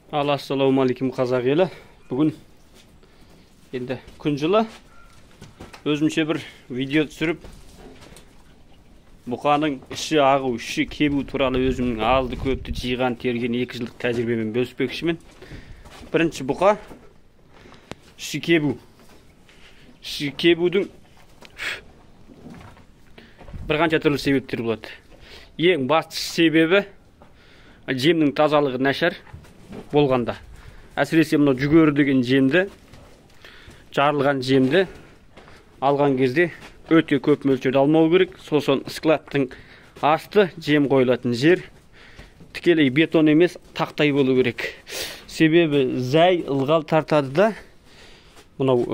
Ассалаумағалейкум қазақ елі. Бүгін енді күн жылы өзімше бір видео түсіріп, бұқаның іші ағу, іші кебу туралы өзімнің азды көпті жиған терген 2 жылдық тәжірибемен бөліспекшімін. Бірінші бұқа іші кебу. Іші кебудің бір қанша түрлі себептер болады. Ең басты себебі жемнің тазалығы нашар болғанда. Әсіресе мынау жүгері деген жемді, жарылған жемді алған кезде өте көп мөлшерде алмау керек. Сосын складтың асты жем қойылатын жер тікелей бетон емес, тақтай болу керек. Себебі зәй ылғал тартады да, мынау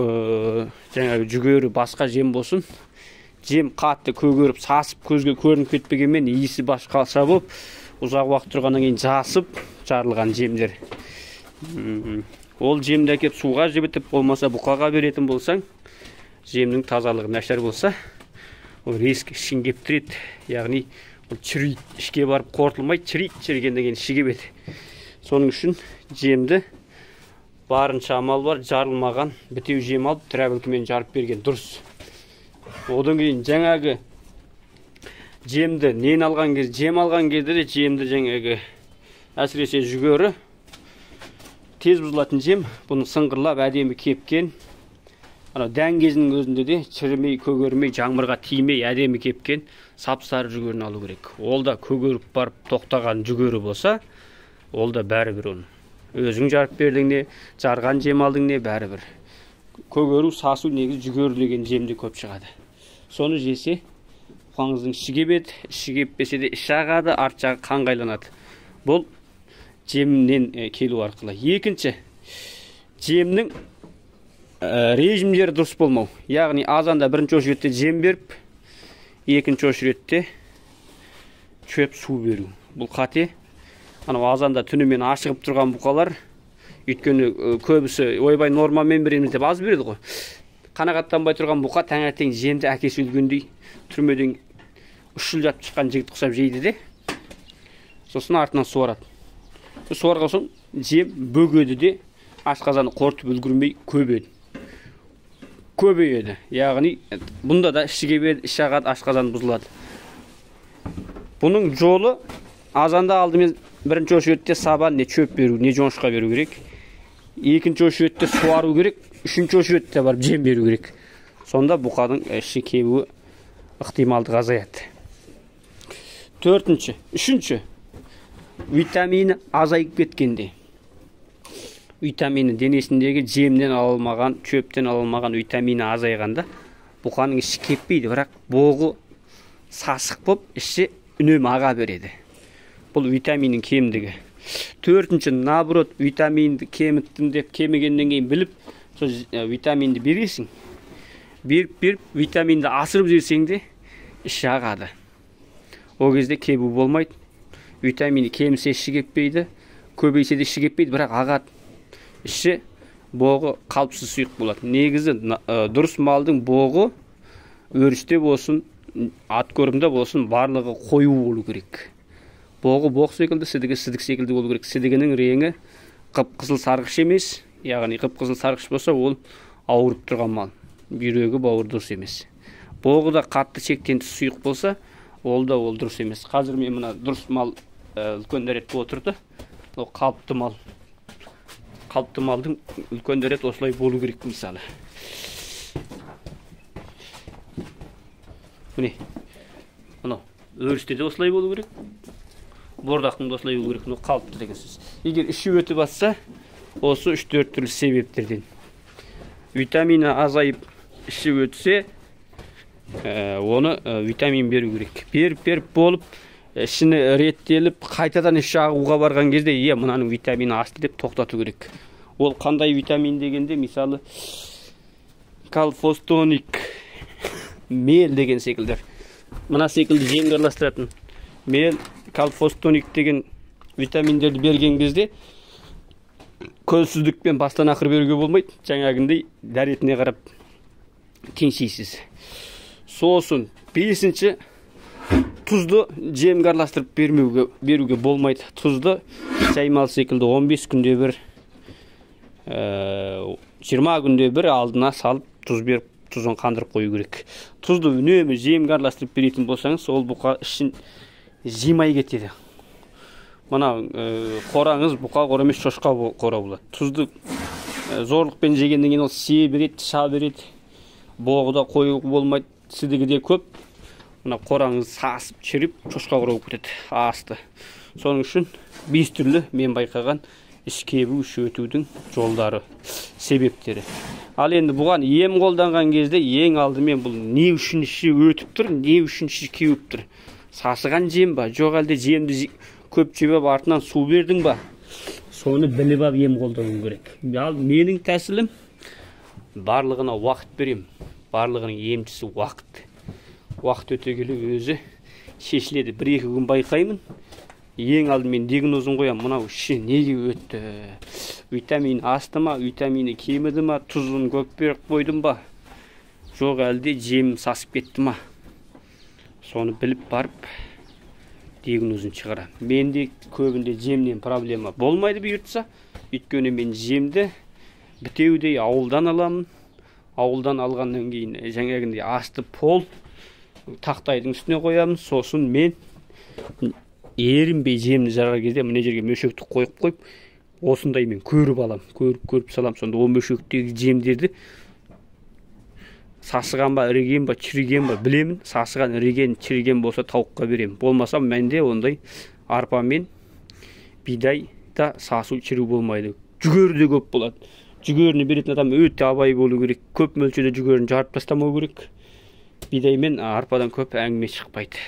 жаңағы жүгері басқа жем болсын, жем қатты көгеріп, сасып, көзге көрініп кетпегенмен иісі басқаша болып, ұзақ уақыт тұрғаннан кейін жасып жарылған жемдер. Ол жемді әкеп суға жібітіп, болмаса бұқаға беретін болсаң, жемнің тазалығы нашар болса, ол резко ішін кептіреді. Яғни ол чірейді, ішке барып қорытылмайды, чірегеннен кейін іші кебеді. Соның үшін жемді барынша амал бар, жарылмаған бітеу жем алып, травелкімен жарып берген дұрыс. Одан кейін жаңағы жемді нен алған кезде, жем алған кезде де жемді жаңағы әсіресе жүгері тез бұзылатын жем, бұны сыңғырлап әдемі кепкен. Дән кезінің өзінде де шірімей, көгермей, жаңбырға тимей әдемі кепкен сап-сары жүгеріні алу керек. Ол да көгеріп барып тоқтаған жүгері болса, ол да бәрібір оны. Өзің жарып бердің не, жарған жем алдың не, бәрібір. Көгеру, сасу негіз жүгері деген жемде көп шығады. Соны жесе, бұқаңыздың іші кебеді, іші кеппесе де іші ағады, арт жағы қанғайланады. Бұл жемнен келу арқылы. Екінші, жемнің режимдері дұрыс болмау. Яғни азанда бірінші очередте жем беріп, екінші очередте шөп су беру. Бұл қате. Азанда түнімен ашығып тұрған бұқалар, өйткені көбісі ойбай нормамен береміз деп аз береді ғой. Қанағаттанбай тұрған бұқа таңертең жемді әкесі өлгендей түрмеден 3 жыл жатып шыққан жігіт құсап жейді де, сосын артынан суарады. Суарған соң жем бөгеді де, ашқазаны қорытып үлгірмей көбейеді. Яғни бұнда да іші кебеді, іші ағады, ашқазан бұзылады. Бұның жолы азанда алдымен бірінші очередте сабан не шөп беру, не жоңышқа беру керек. Екінші очередте суару керек, үшінші очередте барып жем беру керек. Сонда бұқаның іші кебуі ықтималдығы азаяды. Үшінші, витамині азайып кеткенде. Витамині денесіндегі жемнен алынмаған, шөптен алынмаған витамині азайғанда бұқаның іші кеппейді, бірақ боғы сасық болып, іші үнемі аға береді. Бұл витаминнің кемдігі. Төртінші, наоборот, витаминді кеміттім деп кемігеннен кейін біліп, сол витаминді бересің. Беріп, витаминді асырып жесең де іші ағады. О кезде кебу болмайды. Витамині кемісе іші кеппейді, көбейсе де іші кеппейді, бірақ ағады. Іші боғы қалыпсыз сұйық болады. Негізі дұрыс малдың боғы өріште болсын, ат көрімде болсын, барлығы қою болу керек. Боғы боқ секілді, сідігі сідік секілді болу керек. Сідігінің реңі қып-қызыл сарғыш емес. Яғни қып-қызыл сарғыш болса, ол ауырып тұрған мал. Бүйрегі бауыр дұрыс емес. Боғы да қатты шектенті сұйық болса, ол да ол дұрыс емес. Қазір мен мына дұрыс мал үлкен дәретте отырды. Ол қалыпты мал. Қалыпты малдың үлкен дәрет осылай болу керек мысалы. Міне, өрісте де осылай болу керек. Бордақтың да осылай болу керек. Қалыпты деген сөз. Егер іші өтіп атса, осы 3-4 түрлі себептерден. Витамині азайып іші өтсе, оны витамин беру керек. Беріп болып, ішіні реттеліп, қайтадан іші ағуға барған кезде, мынаның витамині асты деп тоқтату керек. Ол қандай витамин дегенде, мысалы, калфостоник, мел деген секілдер. Мына секілді жемді араластыратын. Мел, калфостоник деген витаминдерді берген кезде, көзсіздікпен бастан ақыр беруге болмайды. Жаңағындай дәретіне қарап теңсейсіз. Сосын 5-ші Tuzlu жемге араластырып беруге болмайды. Tuzlu жаймал секілді 15 күнде бір 20 күнде бір алдына салып тұз беріп, тұзын қандырып қою керек. Тұзды үнемі жемге араластырып беретін болсаңыз, ол бұқа ішін жимай кетеді. Мына қораңыз бұқа қора емес, шошқа қора болады. Тұзды зорлықпен жегеннен кейін ол сие береді, ша береді. Боғыда қою болмайды, сідігі де көп. Мына қораңыз сасып, шіріп, шошқа қора болып кетеді, асты. Соның үшін 5 түрлі мен байқаған іш кебу, іш өтудің жолдары, себептері. Ал енді бұған ем қолданған кезде ең алдымен бұл не үшін іші өтіп тұр, не үшін іші кеуіп тұр. Сасыған жем ба, жоқ әлде жемді көп жеп артынан су бердің ба? Соны біліп алып ем қолдану керек. Ал менің тәсілім барлығына уақыт берем. Барлығының емшісі уақыт. Уақыт өте келе өзі шешіледі. 1-2 күн байқаймын. Ең алдымен диагнозын қоям. Мынау іші неге өтті? Витамин асты ма, витамины кеміді ма, тұзын көп беріп қойдым ба? Жоқ әлде жем сасып кетті ма? Соны біліп барып диагнозын шығарам. Менде көбінде жемнен проблема болмайды бұйыртса. Өйткені мен жемді бітеудей ауылдан аламын. Ауылдан алғаннан кейін жаңағындай асты пол тақтайдың үстіне қоямын. Сосын мен ерінбей жемді жарар кезде мына жерге мөшекті қойып, осындай мен көріп алам, көріп салам. Сонда о мөшектегі жемдерді сасыған ба, іріген ба, чіріген ба білемін. Сасыған, іріген, чіріген болса тауыққа беремін. Болмаса менде ондай арпа мен бидай да сасу, чіру болмайды. Жүгері де көп болады. Жүгеріні беретін адам өте абай болу керек. Көп мөлшерде жүгеріні жарып тастамау керек. Бидай мен арпадан көп әңгіме шықпайды.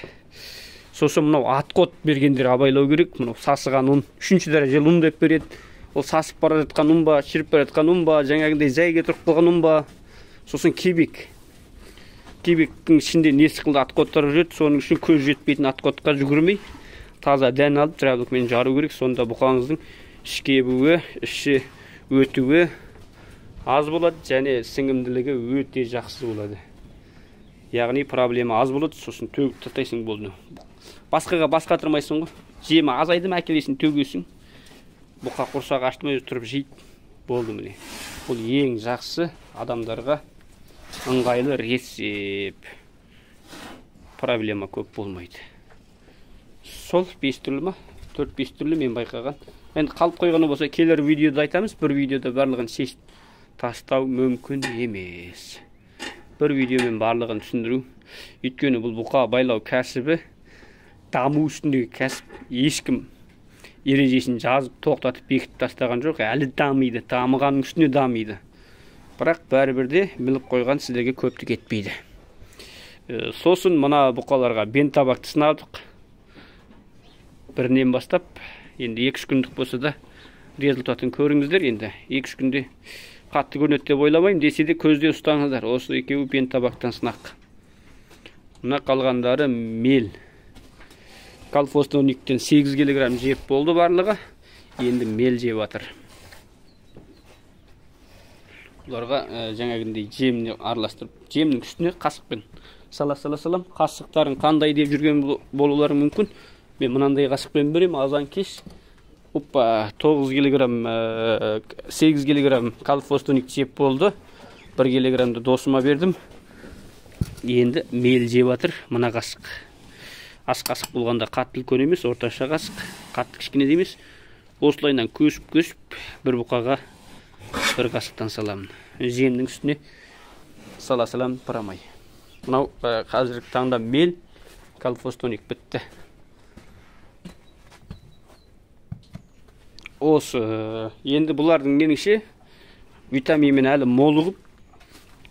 Сосын мынау атқот бергендер абайлау керек. Мынау сасыған ұн, 3-ші дәрежелі ұн деп береді. Ол сасып бара жатқан ұн ба, шіріп бара жатқан ұн ба, жаңағындай зәйге тұрып қалған ұн ба? Сосын кебек. Кебектің ішінде не сықылды атқоттар жүреді. Соның үшін көз жетпейтін атқотқа жүгірмей, таза дән алып, травлықпен жару керек. Сонда бұқаңыздың іш кебуі, іші өтуі аз болады, және сіңімділігі өте жақсы болады. Яғни проблема аз болады, сосын төгіп тастайсың болды. Басқаға басқа тұрмайсың ғой. Жемі азайды ма әкелесің, төгесің. Бұқа құрсақ ашты ма өзі тұрып жейді. Болды міне. Бұл ең жақсы адамдарға ыңғайлы рецеп. Проблема көп болмайды. Сол 5 түрлі ма? 4-5 түрлі мен байқаған. Енді қалып қойғаны болса, келер видеода айтамыз. Бір видеода барлығын шешіп тастау мүмкін емес. Бір видеомен барлығын түсіндіру. Өйткені бұл бұқа байлау кәсібі даму үстіндегі кәсіп. Ешкім ережесін жазып, тоқтатып, бекітіп тастаған жоқ. Әлі дамиды, дамығанның үстіне дамиды. Бірақ бәрібірде біліп қойған сіздерге көптік етпейді. Сосын мына бұқаларға бентабақты сынадық. Бірінен бастап, енді 2-3 күндік болса да результатын көріңіздер. Енді 2-3 күнде қатты көрінеді деп ойламаймын, десе де көзде ұстаңыздар. Осы екеуі бентабақтан сынақ. Мына қалғандары мел. Калфостoniктен 8 кг жеп болды барлығы. Енді мел жеп атыр. Бұларға жаңағындай жеміне араластырып, жемнің үстіне қасықпен салам. Қасықтарын қандай деп жүрген болулары мүмкін. Мен мынандай қасықпен берем, азан кеш. 9 кг, 8 кг калфостоник жеп болды. 1 кг досыма бердім. Енді мел жеп атыр мына қасық. Ас қасық болғанда қатты үлкен емес, орташа қасық, қатты кішкене емес. Осылайынан көшіп бір бұқаға бір қасықтан саламын. Жемнің үстіне салам пырамай. Мынау қазіргі таңда мел, калфостоник бітті. Осы енді бұлардың меніңше витаминмен әлі молығып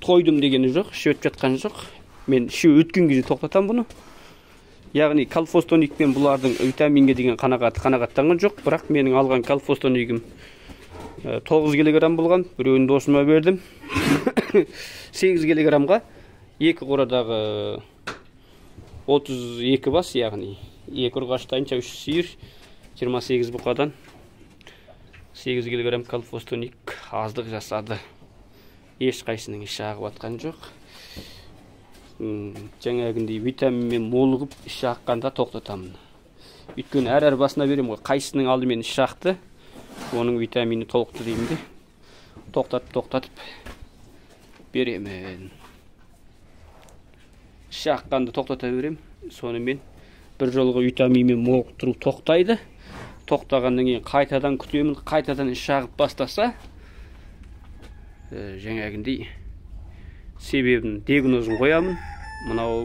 тойдым дегені жоқ, іші өтіп жатқан жоқ. Мен іші өткен кезде тоқтатам бұны. Яғни калфостоникпен бұлардың витаминге деген қанағаттанған жоқ. Бірақ менің алған калфостоникім 9 кг болған. Біреуін досыма бердім. 8 кг-ға 2 қорадағы 32 бас, яғни 2 ұрғаштайынша 3 сиыр, 28 бұқадан 8 кг калфостоник аздық жасады. Еш қайсының іші ағып атқан жоқ. жаңағындай витаминмен молығып іші аққанда тоқтатамын. Өйткені әр басына берем ғой, қайсының алдымен іші ақты, оның витамині толықты деймін де. Тоқтатып беремін. Іші аққанды тоқтата берем. Сонымен бір жолғы витаминмен молықтыру тоқтайды. Тоқтағаннан кейін қайтадан күтемін, қайтадан іші ағып бастаса, жаңағындай себебін диагнозын қоямын. Мынау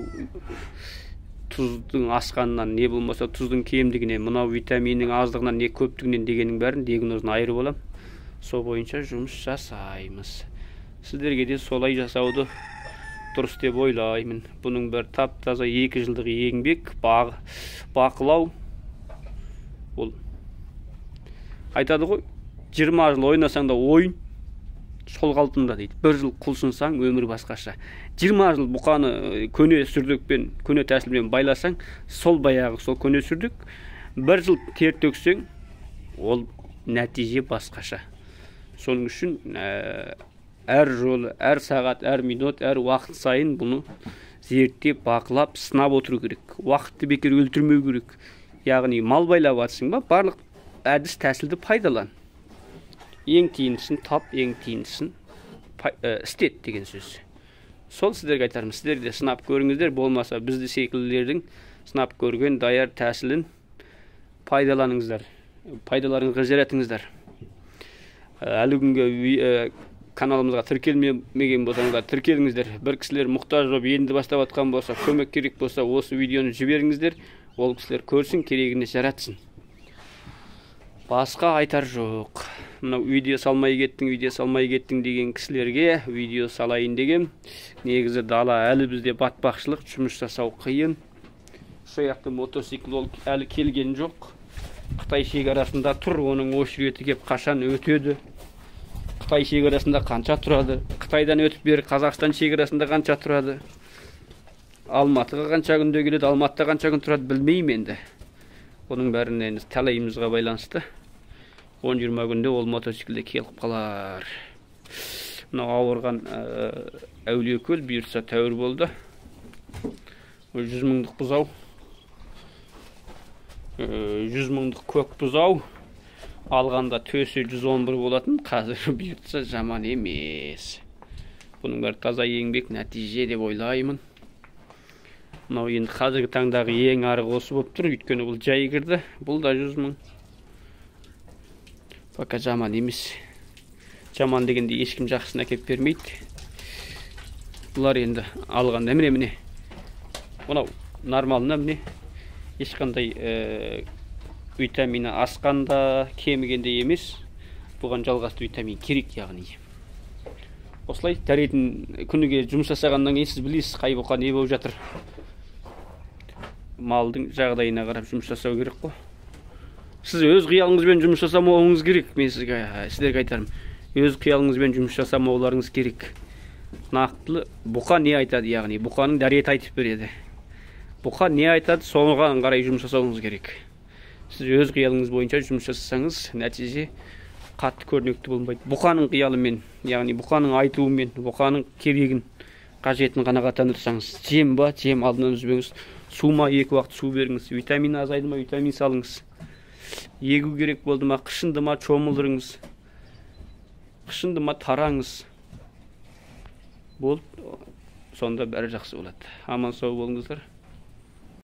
тұздың асқанынан, не болмаса тұздың кемдігінен, мынау витаминнің аздығынан, не көптігінен дегеннің бәрін диагнозын айырып алам. Сол бойынша жұмыс жасаймыз. Сіздерге де солай жасауды дұрыс деп ойлаймын. Бұның бір тап-таза 2 жылдық еңбек, бақылау. Ол айтады ғой, 20 жыл ойнасаң да ойын сол қалпында дейді. 1 жыл құлшынсаң өмір басқаша. 20 жыл бұқаны көне сүрдекпен, көне тәсілмен байласаң, сол баяғы сол көне сүрдек. 1 жыл тер төксең, ол нәтиже басқаша. Соның үшін әр жолы, әр сағат, әр минут, әр уақыт сайын бұны зерттеп, бақылап, сынап отыру керек. Уақытты бекер өлтірмеу керек. Яғни мал байлап атсың ба, барлық әдіс тәсілді пайдалан. Ең тиімдісін тап, ең тиімдісін істет деген сөз. Сол сіздерге айтарым, сіздер де сынап көріңіздер, болмаса бізді секілділердің сынап көрген даяр тәсілін пайдаланыңыздар. Пайдаларыңызға жаратыңыздар. Әлі күнге каналымызға тіркелмеген болсаңыздар, тіркеліңіздер. Бір кісілер мұқтаж болып енді бастап атқан болса, көмек керек болса, осы видеоны жіберіңіздер. Ол кісілер көрсін, керегіне жаратсын. Басқа айтар жоқ. Мынау видео салмай кеттің деген кісілерге видео салайын деген. Негізі дала әлі бізде батпақшылық, жұмыс жасау қиын. Сояқты мотоцикл әлі келген жоқ. Қытай шекарасында тұр, оның очереті кеп қашан өтеді. Қытай шекарасында қанша тұрады? Қытайдан өтіп бері Қазақстан шекарасында қанша тұрады? Алматыға қанша күнде келеді, Алматыда қанша күн тұрады білмеймін енді. Оның бәрін талайымызға байланысты. 10-20 күнде ол мотоциклде келіп қалар. Мынау ауырған Әулиекөл бұйырса тәуір болды. 100 мыңдық бұзау. 100 мыңдық көк бұзау. Алғанда төсі 111 болатын, қазір бұйыртса жаман емес. Бұның бәрі таза еңбек, нәтиже деп ойлаймын. Мынау енді қазіргі таңдағы ең арғы осы болып тұр, өйткені бұл жай кірді. Бұл да 100 мың. Пока жаман емес. Жаман дегенде ешкім жақсына кеп бермейді. Бұлар енді алғанда міне. Мынау нормалына міне. Ешқандай витамині асқанда, кемігенде емес. Бұған жалғасты витамин керек яғни. Осылай дәретін күніге жұмыс жасағаннан кейін сіз білесіз, қай бұқа не болып жатыр. Малдың жағдайына қарап жұмыс жасау керек қой. Сіз өз қиялыңызбен жұмыс жасамауыңыз керек. Мен сіздерге айтарым. Өз қиялыңызбен жұмыс жасамауларыңыз керек. Нақтылы бұқа не айтады, яғни бұқаның дәреті айтып береді. Бұқа не айтады, соған қарай жұмыс жасауыңыз керек. Сіз өз қиялыңыз бойынша жұмыс жасасаңыз, нәтиже қатты көрнекті болмайды. Бұқаның қиялымен, яғни бұқаның айтуымен, бұқаның керегін, қажетін қанағаттандырсаңыз, жем ба, жем алдынан үзбеңіз. Су ма, 2 уақыт су беріңіз. Витамин азайды ма, витамин салыңыз. Егу керек болды ма, қышынды ма, чомылдырыңыз. Қышынды ма, тараңыз. Болып, сонда бәрі жақсы болады. Аман сау болыңыздар.